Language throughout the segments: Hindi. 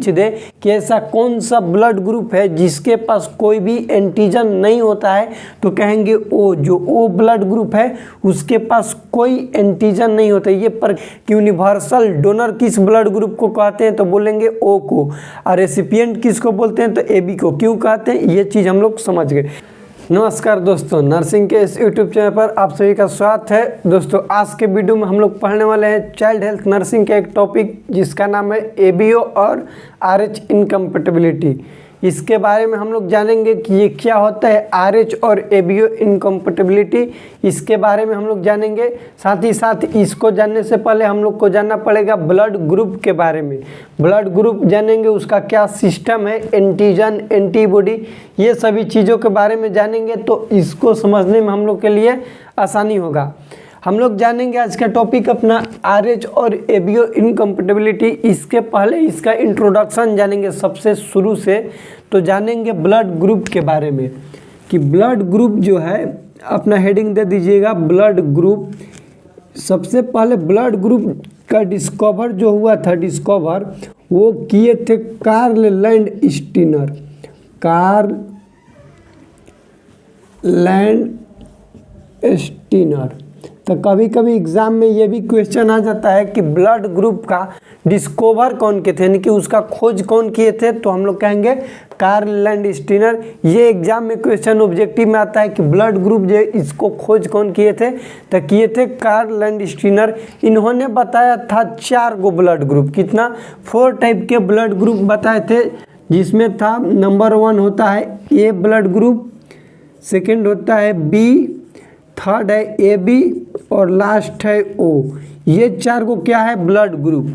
पूछ दे कि ऐसा कौन सा ब्लड ग्रुप है जिसके पास कोई भी एंटीजन नहीं होता है, तो कहेंगे ओ। जो ओ ब्लड ग्रुप है उसके पास कोई एंटीजन नहीं होता। ये पर यूनिवर्सल डोनर किस ब्लड ग्रुप को कहते हैं, तो बोलेंगे ओ को। और रेसिपिएंट किसको बोलते हैं, तो AB को। क्यों कहते हैं, ये चीज़ हम लोग समझ गए। नमस्कार दोस्तों, नर्सिंग के इस यूट्यूब चैनल पर आप सभी का स्वागत है। दोस्तों आज के वीडियो में हम लोग पढ़ने वाले हैं चाइल्ड हेल्थ नर्सिंग का एक टॉपिक जिसका नाम है ABO और RH इनकम्पेटिबिलिटी। इसके बारे में हम लोग जानेंगे कि ये क्या होता है RH और ABO इनकम्पेटिबिलिटी, इसके बारे में हम लोग जानेंगे। साथ ही साथ इसको जानने से पहले हम लोग को जानना पड़ेगा ब्लड ग्रुप के बारे में। ब्लड ग्रुप जानेंगे, उसका क्या सिस्टम है, एंटीजन, एंटीबॉडी, ये सभी चीज़ों के बारे में जानेंगे तो इसको समझने में हम लोग के लिए आसानी होगा। हम लोग जानेंगे आज का टॉपिक अपना RH और ABO इनकम्पेटिबिलिटी। इसके पहले इसका इंट्रोडक्शन जानेंगे सबसे शुरू से। तो जानेंगे ब्लड ग्रुप के बारे में कि ब्लड ग्रुप जो है, अपना हेडिंग दे दीजिएगा ब्लड ग्रुप। सबसे पहले ब्लड ग्रुप का डिस्कवर जो हुआ था, वो किए थे कार्ल लैंडस्टीनर। Karl Landsteiner. तो कभी कभी एग्जाम में ये भी क्वेश्चन आ जाता है कि ब्लड ग्रुप का डिस्कवर कौन किए थे, यानी कि उसका खोज कौन किए थे, तो हम लोग कहेंगे कार्ल लैंडस्टीनर। ये एग्जाम में क्वेश्चन ऑब्जेक्टिव में आता है कि ब्लड ग्रुप जो इसको खोज कौन किए थे, तो किए थे कार्ल लैंडस्टीनर। इन्होंने बताया था 4 गो ब्लड ग्रुप। कितना, 4 टाइप के ब्लड ग्रुप बताए थे, जिसमें था नंबर 1 होता है A ब्लड ग्रुप, सेकेंड होता है B, थर्ड है AB और लास्ट है O। ये 4 को क्या है, ब्लड ग्रुप।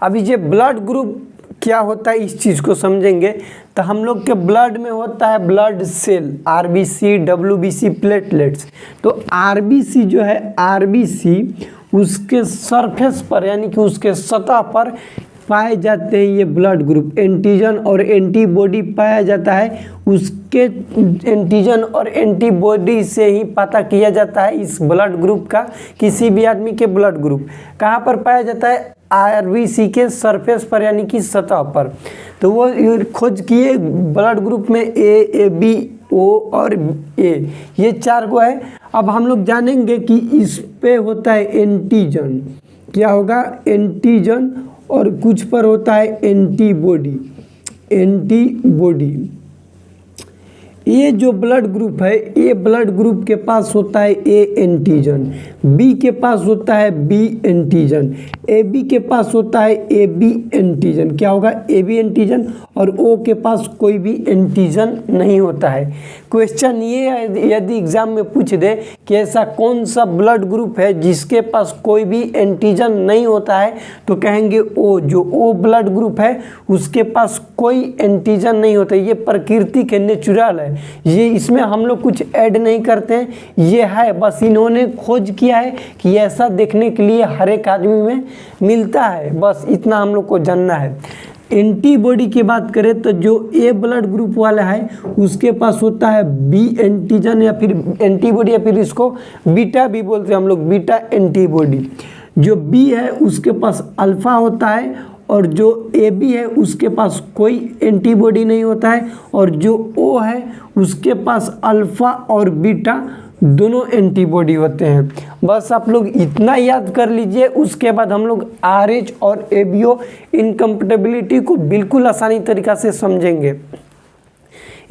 अभी ये ब्लड ग्रुप क्या होता है इस चीज़ को समझेंगे। तो हम लोग के ब्लड में होता है blood cell, RBC, WBC, platelets. तो RBC जो है, RBC उसके सरफेस पर यानी कि उसके सतह पर पाए जाते हैं ये ब्लड ग्रुप। एंटीजन और एंटीबॉडी पाया जाता है, उसके एंटीजन और एंटीबॉडी से ही पता किया जाता है इस ब्लड ग्रुप का। किसी भी आदमी के ब्लड ग्रुप कहाँ पर पाया जाता है, RBC के सरफेस पर यानी कि सतह पर। तो वो खोज किए ब्लड ग्रुप में A, AB, O और A, ये 4 को है। अब हम लोग जानेंगे कि इस पे होता है एंटीजन। क्या होगा, एंटीजन, और कुछ पर होता है एंटीबॉडी। ये जो ब्लड ग्रुप है, ए ब्लड ग्रुप के पास होता है A एंटीजन, B के पास होता है B एंटीजन, AB के पास होता है AB एंटीजन। क्या होगा, AB एंटीजन, और O के पास कोई भी एंटीजन नहीं होता है। क्वेश्चन ये है, यदि एग्जाम में पूछ दे कि ऐसा कौन सा ब्लड ग्रुप है जिसके पास कोई भी एंटीजन नहीं होता है, तो कहेंगे O। जो O ब्लड ग्रुप है उसके पास कोई एंटीजन नहीं होता। ये प्रकृति के नेचुरल है, ये इसमें हम लोग कुछ ऐड नहीं करते हैं, ये है बस इन्होंने खोज किया है कि ऐसा देखने के लिए हर एक आदमी में मिलता है। बस इतना हम लोग को जानना है। एंटीबॉडी की बात करें तो जो A ब्लड ग्रुप वाला है उसके पास होता है B एंटीजन या फिर एंटीबॉडी, या फिर इसको बीटा भी बोलते हैं हम लोग, बीटा एंटीबॉडी। जो B है उसके पास अल्फा होता है, और जो AB है उसके पास कोई एंटीबॉडी नहीं होता है, और जो O है उसके पास अल्फा और बीटा दोनों एंटीबॉडी होते हैं। बस आप लोग इतना याद कर लीजिए, उसके बाद हम लोग RH और ABO इनकम्पेटिबिलिटी को बिल्कुल आसानी तरीक़ा से समझेंगे।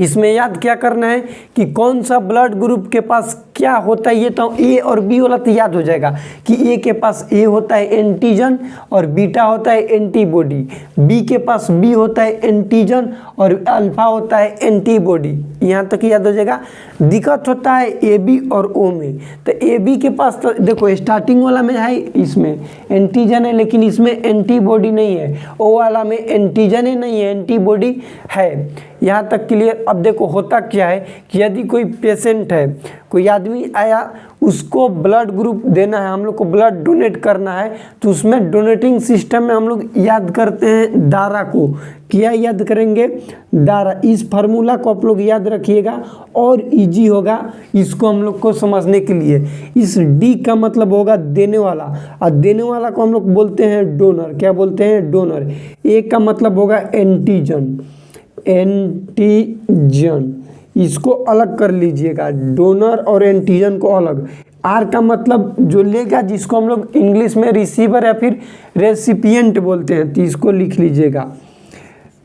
इसमें याद क्या करना है कि कौन सा ब्लड ग्रुप के पास क्या होता है। ये तो A और B वाला तो याद हो जाएगा कि A के पास A होता है एंटीजन और बीटा होता है एंटीबॉडी, B के पास B होता है एंटीजन और अल्फा होता है एंटीबॉडी। यहाँ तक याद हो जाएगा। दिक्कत होता है AB और O में। तो AB के पास तो देखो स्टार्टिंग वाला में है, इसमें एंटीजन है लेकिन इसमें एंटीबॉडी नहीं है। O वाला में एंटीजन ही नहीं है, एंटीबॉडी है। यहाँ तक क्लियर। अब देखो होता क्या है कि यदि कोई पेशेंट है, कोई आदमी आया, उसको ब्लड ग्रुप देना है, हम लोग को ब्लड डोनेट करना है, तो उसमें डोनेटिंग सिस्टम में हम लोग याद करते हैं दारा को। क्या याद करेंगे? दारा। इस फार्मूला को आप लोग याद रखिएगा और इजी होगा इसको हम लोग को समझने के लिए। इस डी का मतलब होगा देने वाला, और देने वाला को हम लोग बोलते हैं डोनर। क्या बोलते हैं? डोनर। ए का मतलब होगा एंटीजन, एंटीजन। इसको अलग कर लीजिएगा, डोनर और एंटीजन को अलग। आर का मतलब जो लेगा, जिसको हम लोग इंग्लिश में रिसीवर या फिर रेसिपिएंट बोलते हैं, तो इसको लिख लीजिएगा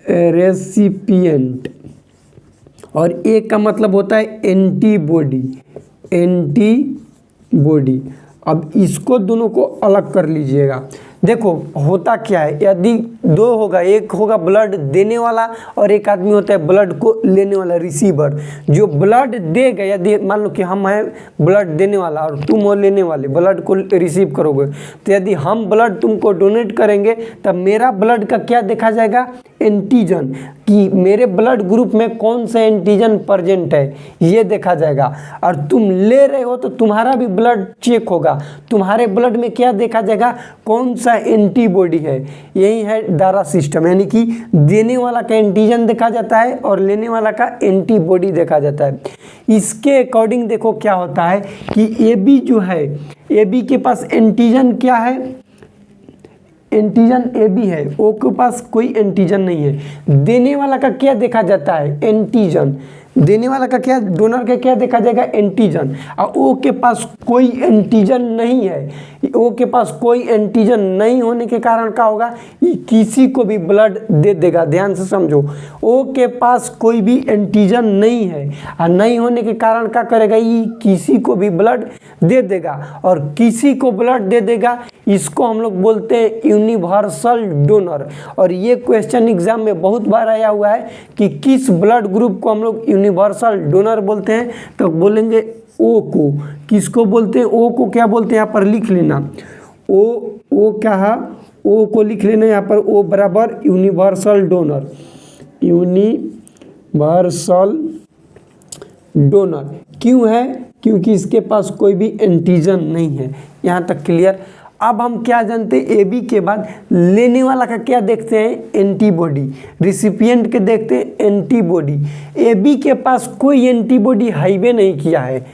रेसिपिएंट। और ए का मतलब होता है एंटीबॉडी, एंटीबॉडी। अब इसको दोनों को अलग कर लीजिएगा। देखो होता क्या है, यदि दो होगा, एक होगा ब्लड देने वाला और एक आदमी होता है ब्लड को लेने वाला, रिसीवर। जो ब्लड देगा, यदि मान लो कि हम हैं ब्लड देने वाला और तुम हो लेने वाले, ब्लड को रिसीव करोगे, तो यदि हम ब्लड तुमको डोनेट करेंगे तब मेरा ब्लड का क्या देखा जाएगा? एंटीजन, कि मेरे ब्लड ग्रुप में कौन सा एंटीजन प्रेजेंट है ये देखा जाएगा। और तुम ले रहे हो तो तुम्हारा भी ब्लड चेक होगा, तुम्हारे ब्लड में क्या देखा जाएगा? कौन सा एंटीबॉडी है। यही है दारा सिस्टम, यानी कि देने वाला का एंटीजन देखा जाता है और लेने वाला का एंटीबॉडी देखा जाता है। इसके अकॉर्डिंग देखो क्या होता है कि ए बी जो है, ए बी के पास एंटीजन क्या है? एंटीजन ए बी है, ओ के पास कोई एंटीजन नहीं है। देने वाला का क्या देखा जाता है? एंटीजन। देने वाला का क्या, डोनर का क्या देखा जाएगा? एंटीजन। और ओ के पास कोई एंटीजन नहीं है। ओ के पास कोई एंटीजन नहीं होने के कारण क्या होगा? ये किसी को भी ब्लड दे देगा। ध्यान से समझो, ओ के पास कोई भी एंटीजन नहीं है और नहीं होने के कारण क्या करेगा? ये किसी को भी ब्लड दे देगा, और किसी को ब्लड दे देगा इसको हम लोग बोलते हैं यूनिवर्सल डोनर। और ये क्वेश्चन एग्जाम में बहुत बार आया हुआ है कि किस ब्लड ग्रुप को हम लोग यूनिवर्सल डोनर बोलते हैं, तो बोलेंगे ओ को। किसको बोलते हैं? ओ को क्या बोलते हैं? यहाँ पर लिख लेना, ओ क्या है? ओ को लिख लेना यहाँ पर, ओ बराबर यूनिवर्सल डोनर, यूनिवर्सल डोनर। क्यों है? क्योंकि इसके पास कोई भी एंटीजन नहीं है। यहाँ तक क्लियर? अब हम क्या जानते हैं? ए बी के बाद लेने वाला का क्या देखते हैं? एंटीबॉडी। रिसिपिएंट के देखते हैं एंटीबॉडी। ए बी के पास कोई एंटीबॉडी हाईवे नहीं किया है।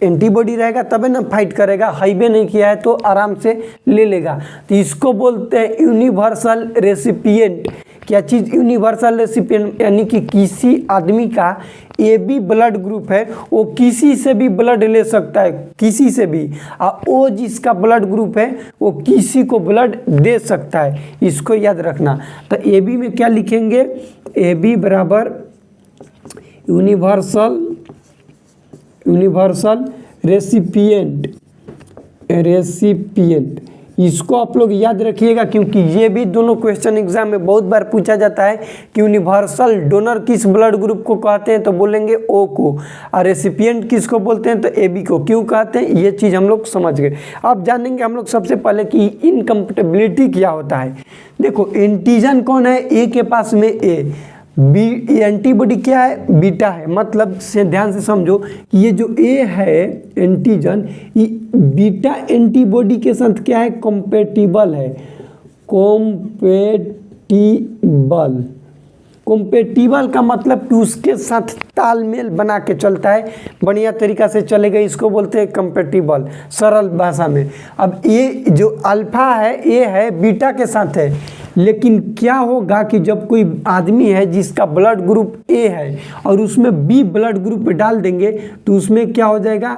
एंटीबॉडी रहेगा तबे ना फाइट करेगा, हाईवे नहीं किया है तो आराम से ले लेगा। तो इसको बोलते हैं यूनिवर्सल रेसिपिएंट। क्या चीज़? यूनिवर्सल रेसिपिएंट, यानी कि किसी आदमी का ए बी ब्लड ग्रुप है, वो किसी से भी ब्लड ले सकता है, किसी से भी। और ओ जिसका ब्लड ग्रुप है वो किसी को ब्लड दे सकता है। इसको याद रखना। तो ए बी में क्या लिखेंगे? ए बी बराबर यूनिवर्सल रेसिपिएंट, रेसिपिएंट। इसको आप लोग याद रखिएगा, क्योंकि ये भी दोनों क्वेश्चन एग्जाम में बहुत बार पूछा जाता है कि यूनिवर्सल डोनर किस ब्लड ग्रुप को कहते हैं, तो बोलेंगे ओ को। और रेसिपिएंट किसको बोलते हैं? तो ए बी को। क्यों कहते हैं? ये चीज़ हम लोग समझ गए। अब जानेंगे हम लोग सबसे पहले कि इनकम्पैटिबिलिटी क्या होता है। देखो एंटीजन कौन है? ए के पास में ए, बी एंटीबॉडी क्या है? बीटा है। मतलब से ध्यान से समझो कि ये जो ए है एंटीजन, ये बीटा एंटीबॉडी के साथ क्या है? कॉम्पेटिबल है। कॉम्पेटिबल, कॉम्पेटिबल का मतलब कि उसके साथ तालमेल बना के चलता है, बढ़िया तरीका से चलेगा, इसको बोलते हैं कॉम्पेटिबल, सरल भाषा में। अब ये जो अल्फा है, ए है, बीटा के साथ है। लेकिन क्या होगा कि जब कोई आदमी है जिसका ब्लड ग्रुप ए है और उसमें बी ब्लड ग्रुप डाल देंगे तो उसमें क्या हो जाएगा?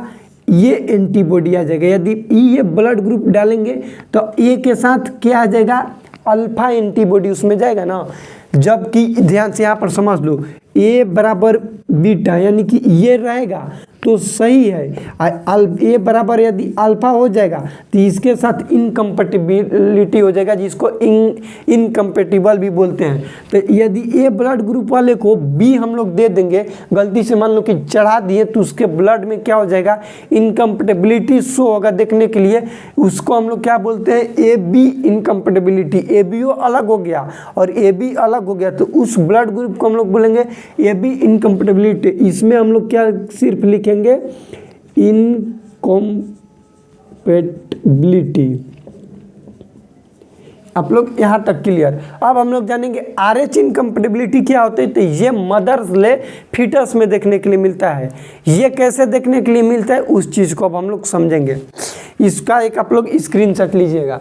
ये एंटीबॉडी आ जाएगा। यदि ये ब्लड ग्रुप डालेंगे तो ए के साथ क्या आ जाएगा? अल्फा एंटीबॉडी उसमें जाएगा ना। जबकि ध्यान से यहाँ पर समझ लो, ए बराबर बीटा, यानी कि ये रहेगा तो सही है। ए बराबर यदि अल्फा हो जाएगा तो इसके साथ इनकम्पैटिबिलिटी हो जाएगा, जिसको इनकम्पैटिबल भी बोलते हैं। तो यदि ए ब्लड ग्रुप वाले को बी हम लोग दे देंगे, गलती से मान लो कि चढ़ा दिए, तो उसके ब्लड में क्या हो जाएगा? इनकम्पैटिबिलिटी शो होगा देखने के लिए। उसको हम लोग क्या बोलते हैं? A B incompatibility. A B अलग हो गया और ए बी अलग हो गया, तो उस ब्लड ग्रुप को हम लोग बोलेंगे ए बी इनकम्पैटिबिलिटी। इसमें हम लोग क्या सिर्फ लिखेंगे? इनकॉम्पेटिबिलिटी। आप लोग यहाँ तक क्लियर। अब हम लोग जानेंगे RH इनकम्पेटिबिलिटी क्या होता है। तो ये मदर्स ले फीटस में देखने के लिए मिलता है। ये कैसे देखने के लिए मिलता है उस चीज़ को अब हम लोग समझेंगे। इसका एक आप लोग स्क्रीनशॉट लीजिएगा।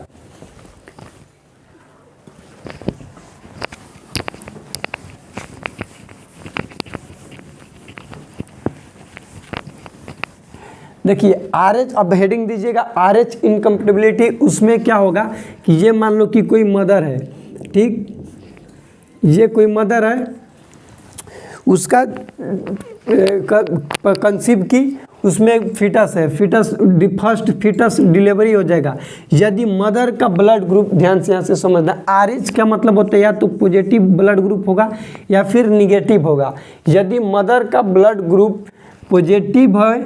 देखिए RH, अब हेडिंग दीजिएगा RH इनकम्पेटिबिलिटी। उसमें क्या होगा कि ये मान लो कि कोई मदर है, ठीक, ये कोई मदर है, उसका कंसीव की, उसमें फीटस है, फर्स्ट फीटस डिलीवरी हो जाएगा। यदि मदर का ब्लड ग्रुप, ध्यान से यहाँ से समझना, RH का मतलब होता है या तो पॉजिटिव ब्लड ग्रुप होगा या फिर निगेटिव होगा। यदि मदर का ब्लड ग्रुप पॉजिटिव है,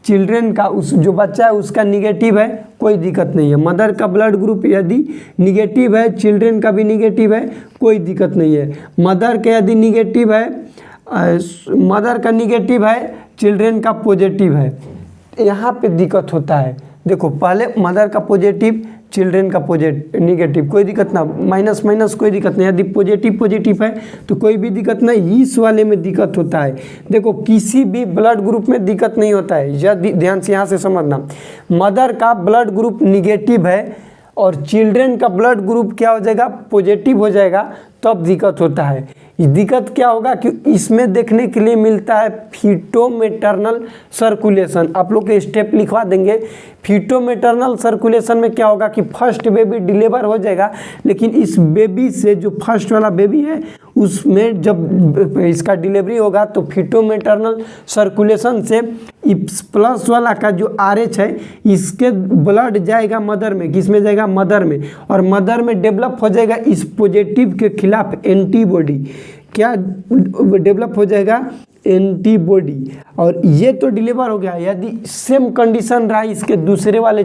चिल्ड्रेन का, उस जो बच्चा है उसका निगेटिव है, कोई दिक्कत नहीं है। मदर का ब्लड ग्रुप यदि निगेटिव है, चिल्ड्रेन का भी निगेटिव है, कोई दिक्कत नहीं है। मदर का यदि निगेटिव है, मदर का निगेटिव है, चिल्ड्रेन का पॉजिटिव है, यहाँ पे दिक्कत होता है। देखो पहले मदर का पॉजिटिव, चिल्ड्रेन का निगेटिव, कोई दिक्कत ना, माइनस माइनस कोई दिक्कत नहीं। यदि पॉजिटिव है तो कोई भी दिक्कत नहीं। इस वाले में दिक्कत होता है। देखो किसी भी ब्लड ग्रुप में दिक्कत नहीं होता है। यदि ध्यान से यहाँ से समझना, मदर का ब्लड ग्रुप निगेटिव है और चिल्ड्रेन का ब्लड ग्रुप क्या हो जाएगा, पॉजिटिव हो जाएगा, तब दिक्कत होता है। दिक्कत क्या होगा कि इसमें देखने के लिए मिलता है फीटोमेटर्नल सर्कुलेशन। आप लोग के स्टेप लिखवा देंगे। फीटोमेटर्नल सर्कुलेशन में क्या होगा कि फर्स्ट बेबी डिलीवर हो जाएगा, लेकिन इस बेबी से, जो फर्स्ट वाला बेबी है, उसमें जब इसका डिलीवरी होगा तो फीटोमेटर्नल सर्कुलेशन से इस प्लस वाला का जो RH है, इसके ब्लड जाएगा मदर में। किस में जाएगा, मदर में, और मदर में डेवलप हो जाएगा इस पॉजिटिव के खिलाफ एंटीबॉडी। क्या डेवलप हो जाएगा, एंटीबॉडी। और ये तो डिलीवर हो गया। यदि सेम कंडीशन रहा इसके दूसरे वाले,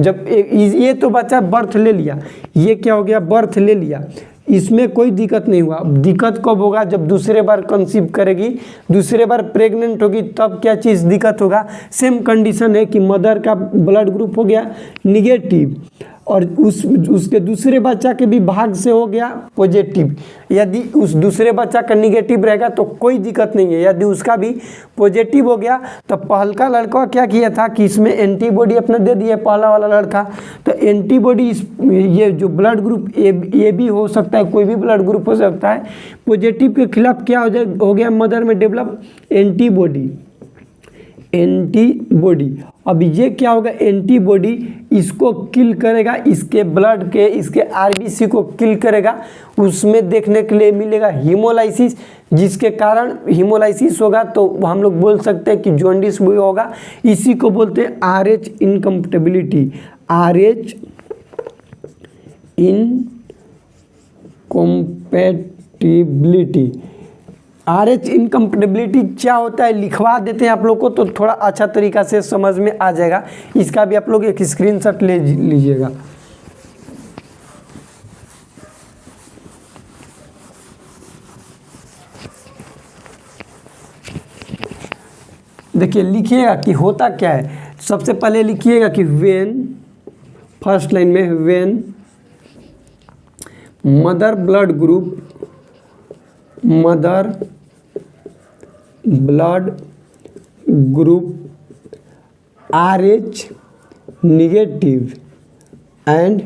जब ये तो बच्चा बर्थ ले लिया, ये क्या हो गया, बर्थ ले लिया, इसमें कोई दिक्कत नहीं हुआ। दिक्कत कब होगा, जब दूसरे बार कंसीव करेगी, दूसरे बार प्रेग्नेंट होगी, तब क्या चीज़ दिक्कत होगा। सेम कंडीशन है कि मदर का ब्लड ग्रुप हो गया निगेटिव और उसके दूसरे बच्चा के भी भाग से हो गया पॉजिटिव। यदि उस दूसरे बच्चा का निगेटिव रहेगा तो कोई दिक्कत नहीं है। यदि उसका भी पॉजिटिव हो गया तो पहलका लड़का क्या किया था कि इसमें एंटीबॉडी अपने दे दिए, पहला वाला लड़का। तो एंटीबॉडी, ये जो ब्लड ग्रुप ए बी हो सकता है, कोई भी ब्लड ग्रुप हो सकता है, पॉजिटिव के खिलाफ क्या हो गया, मदर में डेवलप एंटीबॉडी। अब ये क्या होगा, एंटीबॉडी इसको किल करेगा, इसके ब्लड के, इसके RBC को किल करेगा। उसमें देखने के लिए मिलेगा हीमोलाइसिस, जिसके कारण हीमोलाइसिस होगा तो हम लोग बोल सकते हैं कि जॉन्डिस भी होगा। इसी को बोलते हैं RH incompatibility. RH incompatibility. RH incompatibility क्या होता है लिखवा देते हैं आप लोग को, तो थोड़ा अच्छा तरीका से समझ में आ जाएगा। इसका भी आप लोग एक स्क्रीनशॉट ले लीजिएगा। देखिए लिखिएगा कि होता क्या है। सबसे पहले लिखिएगा कि व्हेन, फर्स्ट लाइन में, when mother blood group, mother blood group RH negative and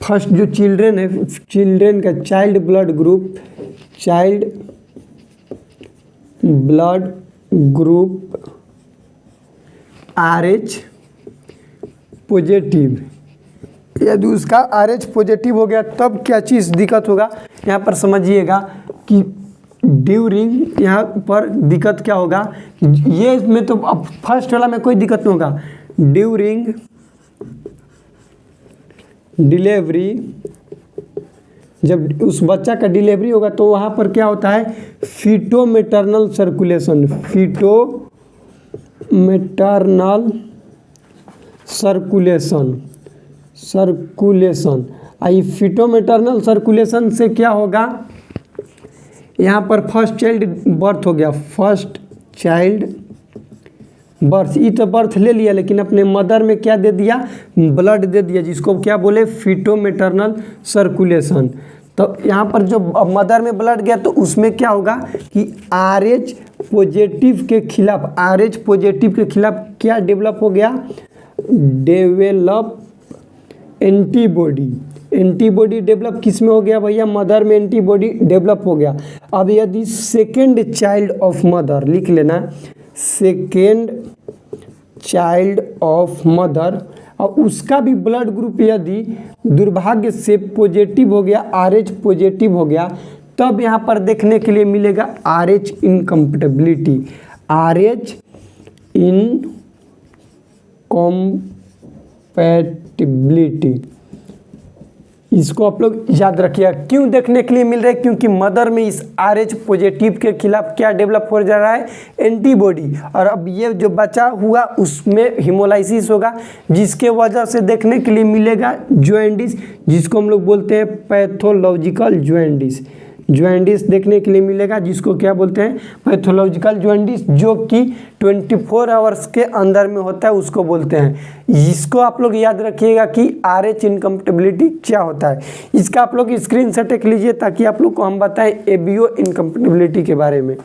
first जो चिल्ड्रेन है, चिल्ड्रेन का child blood group, child blood group RH positive. यदि उसका RH पॉजिटिव हो गया तब क्या चीज़ दिक्कत होगा, यहाँ पर समझिएगा कि ड्यूरिंग, यहाँ पर दिक्कत क्या होगा कि ये में तो अब फर्स्ट वाला में कोई दिक्कत नहीं होगा। ड्यूरिंग डिलीवरी, जब उस बच्चा का डिलीवरी होगा तो वहाँ पर क्या होता है, फीटोमेटर्नल सर्कुलेशन, फीटोमेटर्नल सर्कुलेशन। आई फीटोमेटर्नल सर्कुलेशन से क्या होगा, यहाँ पर फर्स्ट चाइल्ड बर्थ हो गया, फर्स्ट चाइल्ड बर्थ, ई तो बर्थ ले लिया, लेकिन अपने मदर में क्या दे दिया, ब्लड दे दिया, जिसको क्या बोले फीटो मैटरनल सर्कुलेशन। तो यहाँ पर जो मदर में ब्लड गया तो उसमें क्या होगा कि RH पॉजिटिव के खिलाफ, RH पॉजिटिव के खिलाफ क्या डेवलप हो गया, डेवलप एंटीबॉडी। एंटीबॉडी डेवलप किस में हो गया भैया, मदर में एंटीबॉडी डेवलप हो गया। अब यदि सेकेंड चाइल्ड ऑफ मदर लिख लेना, सेकेंड चाइल्ड ऑफ मदर, और उसका भी ब्लड ग्रुप यदि दुर्भाग्य से पॉजिटिव हो गया, RH पॉजिटिव हो गया, तब यहाँ पर देखने के लिए मिलेगा RH इनकम्पैटिबिलिटी। RH इनकम्पैटिबिलिटी, इसको आप लोग याद रखिएगा। क्यों देखने के लिए मिल रहा है, क्योंकि मदर में इस RH पॉजिटिव के खिलाफ क्या डेवलप हो जा रहा है, एंटीबॉडी। और अब ये जो बचा हुआ उसमें हिमोलाइसिस होगा, जिसके वजह से देखने के लिए मिलेगा जॉइंडिस, जिसको हम लोग बोलते हैं पैथोलॉजिकल जॉइंडिस। जॉइंडिस देखने के लिए मिलेगा, जिसको क्या बोलते हैं, पैथोलॉजिकल जॉइंडिस, जो कि 24 आवर्स के अंदर में होता है, उसको बोलते हैं। इसको आप लोग याद रखिएगा कि RH इनकम्पैटिबिलिटी क्या होता है। इसका आप लोग स्क्रीनशॉट एक लीजिए, ताकि आप लोग को हम बताएं ABO इनकम्पैटिबिलिटी के बारे में।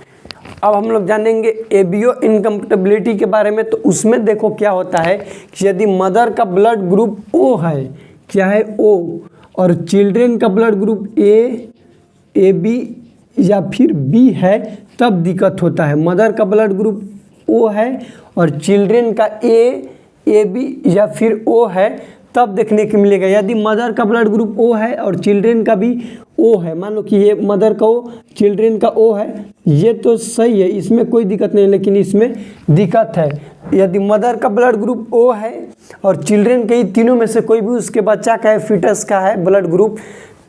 अब हम लोग जानेंगे ABO इनकम्पैटिबिलिटी के बारे में। तो उसमें देखो क्या होता है कि यदि मदर का ब्लड ग्रुप O है, क्या है O, और चिल्ड्रेन का ब्लड ग्रुप AB या फिर B है, तब दिक्कत होता है। मदर का ब्लड ग्रुप O है और चिल्ड्रेन का AB या फिर O है, तब देखने को मिलेगा। यदि मदर का ब्लड ग्रुप O है और चिल्ड्रेन का भी O है, मान लो कि ये मदर का O, चिल्ड्रेन का O है, ये तो सही है, इसमें कोई दिक्कत नहीं, लेकिन इसमें दिक्कत है। यदि मदर का ब्लड ग्रुप O है और चिल्ड्रेन के ही तीनों में से कोई भी उसके बच्चा का है, फिटस का है ब्लड ग्रुप,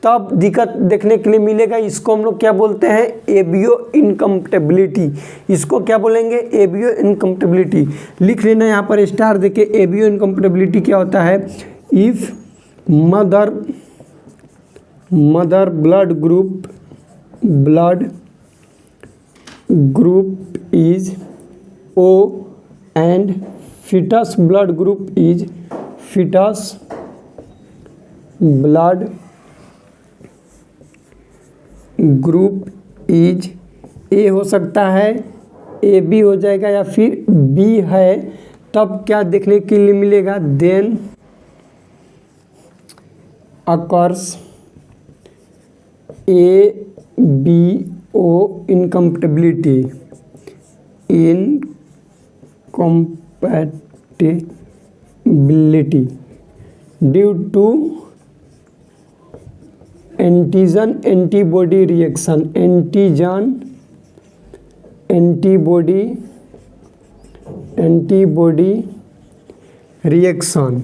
तब दिक्कत देखने के लिए मिलेगा। इसको हम लोग क्या बोलते हैं, ABO इनकम्पैटिबिलिटी। इसको क्या बोलेंगे, ABO इनकम्पैटिबिलिटी। लिख लेना यहाँ पर स्टार देके। ABO इनकम्पैटिबिलिटी क्या होता है, if mother blood group is O and foetus blood group is foetus blood group is A हो सकता है, AB हो जाएगा, या फिर B है, तब क्या देखने के लिए मिलेगा, then occurs ABO incompatibility due to antigen antibody reaction. Antigen antibody reaction.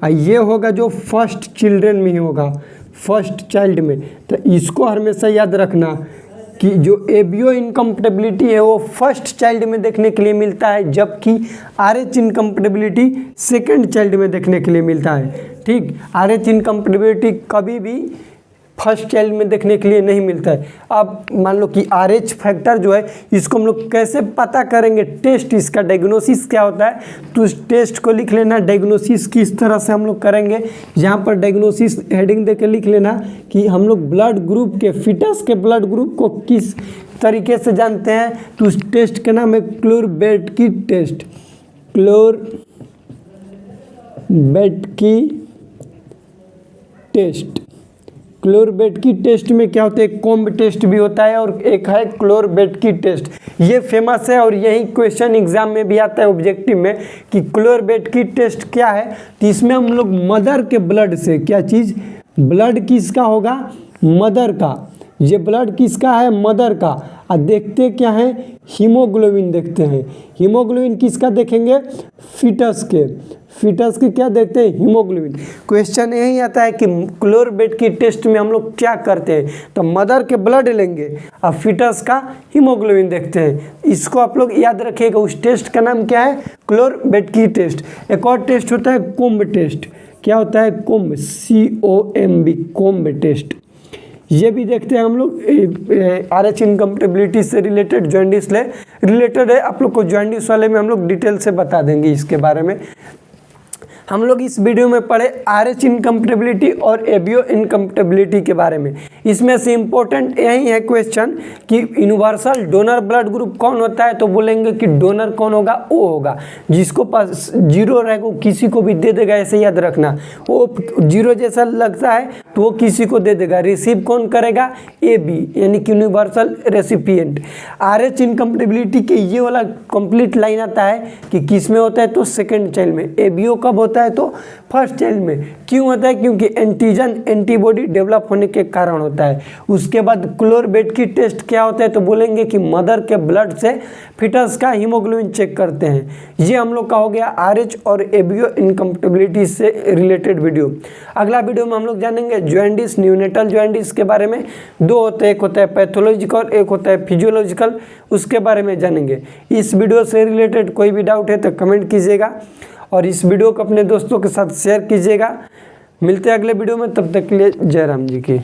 ये होगा जो फर्स्ट चिल्ड्रन में ही होगा, फर्स्ट चाइल्ड में। तो इसको हमेशा याद रखना कि जो ABO इनकम्पैटिबिलिटी है वो फर्स्ट चाइल्ड में देखने के लिए मिलता है, जबकि RH इनकम्पैटिबिलिटी सेकंड चाइल्ड में देखने के लिए मिलता है। ठीक, RH इनकम्पैटिबिलिटी कभी भी फर्स्ट चाइल्ड में देखने के लिए नहीं मिलता है। अब मान लो कि RH फैक्टर जो है, इसको हम लोग कैसे पता करेंगे, टेस्ट, इसका डायग्नोसिस क्या होता है, तो इस टेस्ट को लिख लेना। डायग्नोसिस किस तरह से हम लोग करेंगे, यहाँ पर डायग्नोसिस हेडिंग देके लिख लेना कि हम लोग ब्लड ग्रुप के, फिटस के ब्लड ग्रुप को किस तरीके से जानते हैं। तो उस टेस्ट का नाम है क्लोरबेटकी टेस्ट। क्लोरबेटकी टेस्ट में क्या होता है, कॉम्ब टेस्ट भी होता है और एक है क्लोरबेटकी टेस्ट। ये फेमस है और यही क्वेश्चन एग्जाम में भी आता है ऑब्जेक्टिव में कि क्लोरबेटकी टेस्ट क्या है। तो इसमें हम लोग मदर के ब्लड से, क्या चीज़, ब्लड किसका होगा, मदर का। ये ब्लड किसका है, मदर का। और देखते क्या है, हीमोग्लोबिन देखते हैं। हीमोग्लोबिन किसका देखेंगे, फिटस के। फिटस के क्या देखते हैं, हीमोग्लोबिन। क्वेश्चन यही आता है कि क्लोरबेटकी टेस्ट में हम लोग क्या करते हैं, तो मदर के ब्लड लेंगे और फिटस का हीमोग्लोबिन देखते हैं। इसको आप लोग याद रखिएगा। उस टेस्ट का नाम क्या है, क्लोरबेटकी टेस्ट। एक और टेस्ट होता है कॉम्ब टेस्ट। क्या होता है, कॉम्ब, COMB, कॉम्ब टेस्ट। ये भी देखते हैं हम लोग। RH इनकम्पैटिबिलिटी से रिलेटेड जॉइंडिस ले रिलेटेड है, आप लोग को जॉइंडिस वाले में हम लोग डिटेल से बता देंगे इसके बारे में। हम लोग इस वीडियो में पढ़े RH इनकम्पेटिबिलिटी और ABO इनकम्पेटिबिलिटी के बारे में। इसमें से इम्पोर्टेंट यही है क्वेश्चन कि यूनिवर्सल डोनर ब्लड ग्रुप कौन होता है, तो बोलेंगे कि डोनर कौन होगा, वो होगा जिसको पास 0 रहेगा वो किसी को भी दे देगा, ऐसे याद रखना। वो 0 जैसा लगता है तो वो किसी को दे देगा। रिसीव कौन करेगा, AB यानी कि यूनिवर्सल रेसिपिएंट। RH इनकम्पेटिबिलिटी के ये वाला कंप्लीट लाइन आता है कि किस में होता है, तो सेकेंड चाइल्ड में। ABO कब होता है, तो फर्स्ट चाइल्ड में। क्यों होता है, क्योंकि एंटीजन एंटीबॉडी डेवलप होने के कारण होता है। उसके बाद क्लोरबेट टेस्ट क्या होता है, तो बोलेंगे कि मदर के ब्लड से फिटस का हीमोग्लोबिन चेक करते हैं। ये हम लोग का हो गया RH और ABO इनकम्पेटिबिलिटी से रिलेटेड वीडियो। अगला वीडियो में हम लोग जानेंगे जॉइंडिस, न्यूनेटल जॉइंडिस के बारे में। 2 होते हैं, एक होता है पैथोलॉजिकल, एक होता है फिजियोलॉजिकल, उसके बारे में जानेंगे। इस वीडियो से रिलेटेड कोई भी डाउट है तो कमेंट कीजिएगा और इस वीडियो को अपने दोस्तों के साथ शेयर कीजिएगा। मिलते हैं अगले वीडियो में, तब तक के लिए जय राम जी की।